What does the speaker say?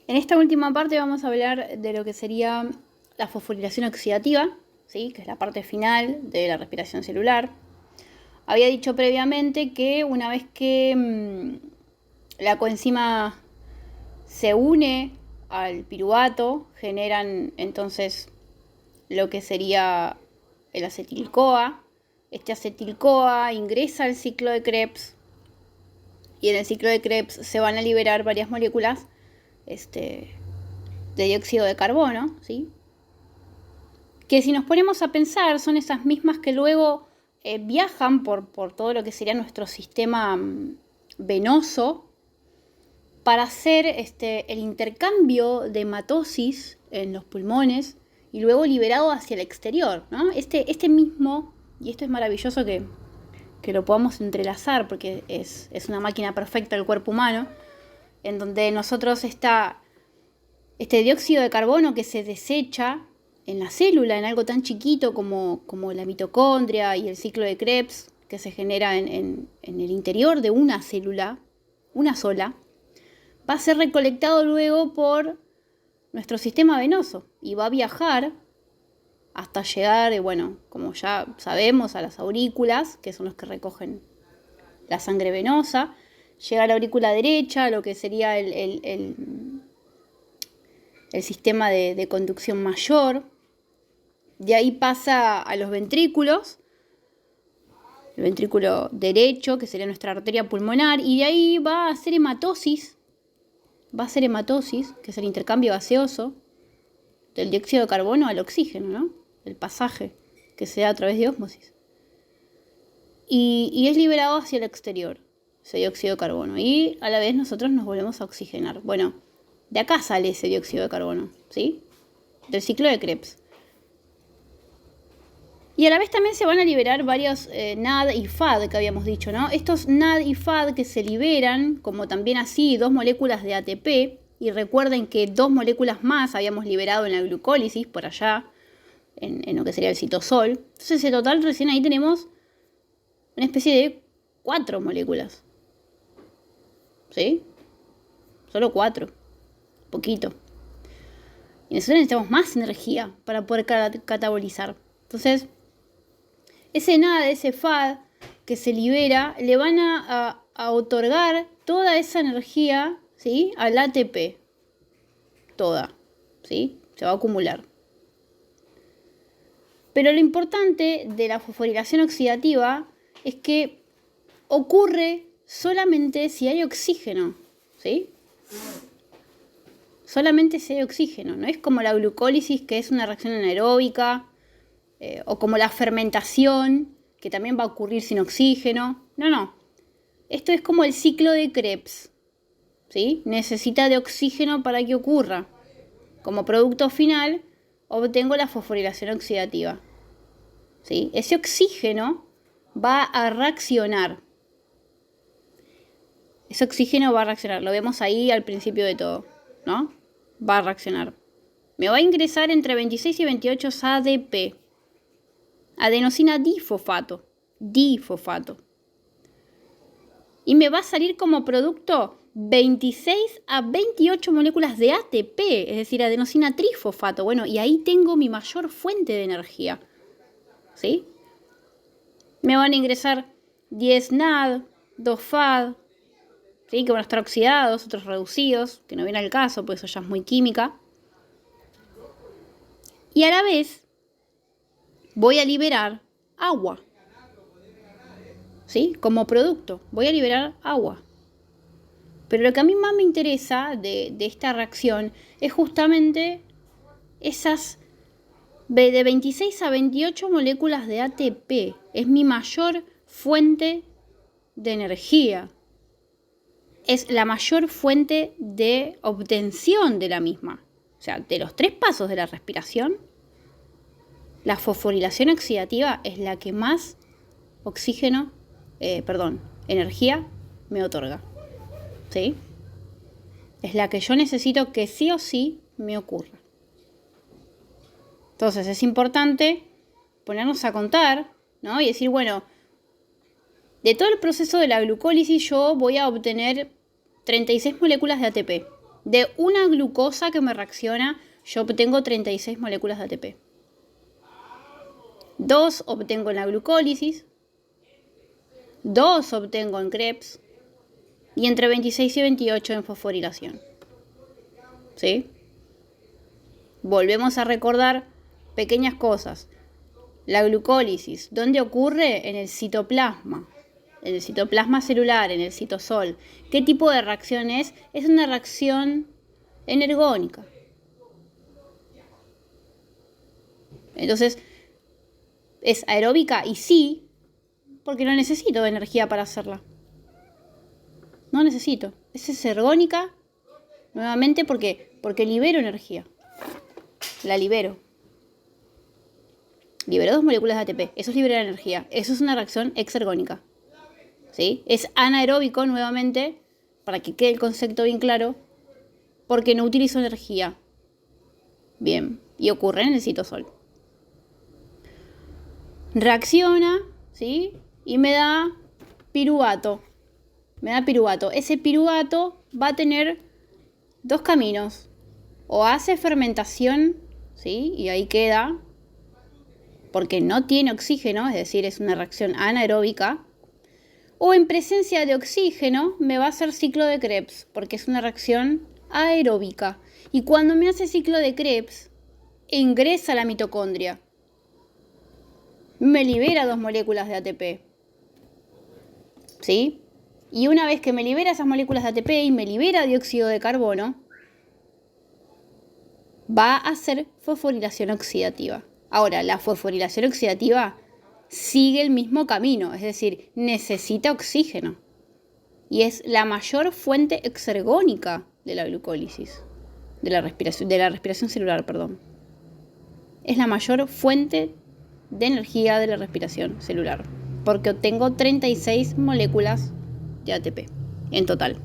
En esta última parte vamos a hablar de lo que sería la fosforilación oxidativa, ¿sí? Que es la parte final de la respiración celular. Había dicho previamente que una vez que la coenzima se une al piruvato, generan entonces lo que sería el acetil-CoA. Este acetil-CoA ingresa al ciclo de Krebs y en el ciclo de Krebs se van a liberar varias moléculas de dióxido de carbono, ¿sí? Que si nos ponemos a pensar son esas mismas que luego viajan por todo lo que sería nuestro sistema venoso para hacer el intercambio de hematosis en los pulmones y luego liberado hacia el exterior, ¿no? Este mismo, y esto es maravilloso que lo podamos entrelazar porque es una máquina perfecta el cuerpo humano, en donde nosotros está este dióxido de carbono que se desecha en la célula, en algo tan chiquito como la mitocondria y el ciclo de Krebs, que se genera en el interior de una célula, una sola, va a ser recolectado luego por nuestro sistema venoso y va a viajar hasta llegar, bueno, como ya sabemos, a las aurículas, que son los que recogen la sangre venosa, llega a la aurícula derecha, lo que sería el sistema de conducción mayor. De ahí pasa a los ventrículos, el ventrículo derecho, que sería nuestra arteria pulmonar, y de ahí va a hacer hematosis, que es el intercambio gaseoso del dióxido de carbono al oxígeno, ¿no? El pasaje que se da a través de ósmosis. Y es liberado hacia el exterior, ese dióxido de carbono, y a la vez nosotros nos volvemos a oxigenar. Bueno, de acá sale ese dióxido de carbono, ¿sí? Del ciclo de Krebs. Y a la vez también se van a liberar varios NAD y FAD que habíamos dicho, ¿no? Estos NAD y FAD que se liberan, como también así 2 moléculas de ATP, y recuerden que 2 moléculas más habíamos liberado en la glucólisis, por allá, en lo que sería el citosol. Entonces en total recién ahí tenemos una especie de 4 moléculas. ¿Sí? Solo 4. Poquito. Y nosotros necesitamos más energía para poder catabolizar. Entonces, ese NAD, ese FAD que se libera, le van a otorgar toda esa energía, ¿sí? Al ATP. Toda. ¿Sí? Se va a acumular. Pero lo importante de la fosforilación oxidativa es que ocurre solamente si hay oxígeno, ¿sí? Solamente si hay oxígeno, no es como la glucólisis, que es una reacción anaeróbica, o como la fermentación, que también va a ocurrir sin oxígeno. No. Esto es como el ciclo de Krebs, ¿sí? Necesita de oxígeno para que ocurra. Como producto final, obtengo la fosforilación oxidativa, ¿sí? Ese oxígeno va a reaccionar. Ese oxígeno va a reaccionar. Lo vemos ahí al principio de todo, ¿no? Va a reaccionar. Me va a ingresar entre 26 y 28 ADP. Adenosina difosfato. Y me va a salir como producto 26 a 28 moléculas de ATP, es decir, adenosina trifosfato. Bueno, y ahí tengo mi mayor fuente de energía, ¿sí? Me van a ingresar 10 NAD, 2 FAD, ¿sí? Que van a estar oxidados, otros reducidos, que no viene al caso, pues eso ya es muy química. Y a la vez voy a liberar agua, ¿sí? Como producto, voy a liberar agua. Pero lo que a mí más me interesa de esta reacción es justamente esas de 26 a 28 moléculas de ATP. Es mi mayor fuente de energía. Es la mayor fuente de obtención de la misma. O sea, de los 3 pasos de la respiración, la fosforilación oxidativa es la que más energía me otorga, ¿sí? Es la que yo necesito que sí o sí me ocurra. Entonces es importante ponernos a contar, ¿no? Y decir, bueno, de todo el proceso de la glucólisis yo voy a obtener 36 moléculas de ATP. De una glucosa que me reacciona, yo obtengo 36 moléculas de ATP. 2 obtengo en la glucólisis, 2 obtengo en Krebs y entre 26 y 28 en fosforilación. ¿Sí? Volvemos a recordar pequeñas cosas. La glucólisis, ¿dónde ocurre? En el citoplasma. En el citoplasma celular, en el citosol. ¿Qué tipo de reacción es? Es una reacción energónica. Entonces, ¿es aeróbica? Y sí, porque no necesito energía para hacerla. No necesito. Es ergónica, nuevamente, porque libero energía. La libero. Libero 2 moléculas de ATP. Eso es liberar energía. Eso es una reacción exergónica. ¿Sí? Es anaeróbico, nuevamente, para que quede el concepto bien claro, porque no utilizo energía. Bien. Y ocurre en el citosol. Reacciona, ¿sí? Y me da piruvato. Ese piruvato va a tener 2 caminos. O hace fermentación, ¿sí? Y ahí queda, porque no tiene oxígeno, es decir, es una reacción anaeróbica. O en presencia de oxígeno me va a hacer ciclo de Krebs, porque es una reacción aeróbica. Y cuando me hace ciclo de Krebs, ingresa a la mitocondria. Me libera 2 moléculas de ATP. ¿Sí? Y una vez que me libera esas moléculas de ATP y me libera dióxido de carbono, va a hacer fosforilación oxidativa. Ahora, la fosforilación oxidativa sigue el mismo camino, es decir, necesita oxígeno. Y es la mayor fuente exergónica de la glucólisis, de la respiración celular, perdón. Es la mayor fuente de energía de la respiración celular, porque obtengo 36 moléculas de ATP en total.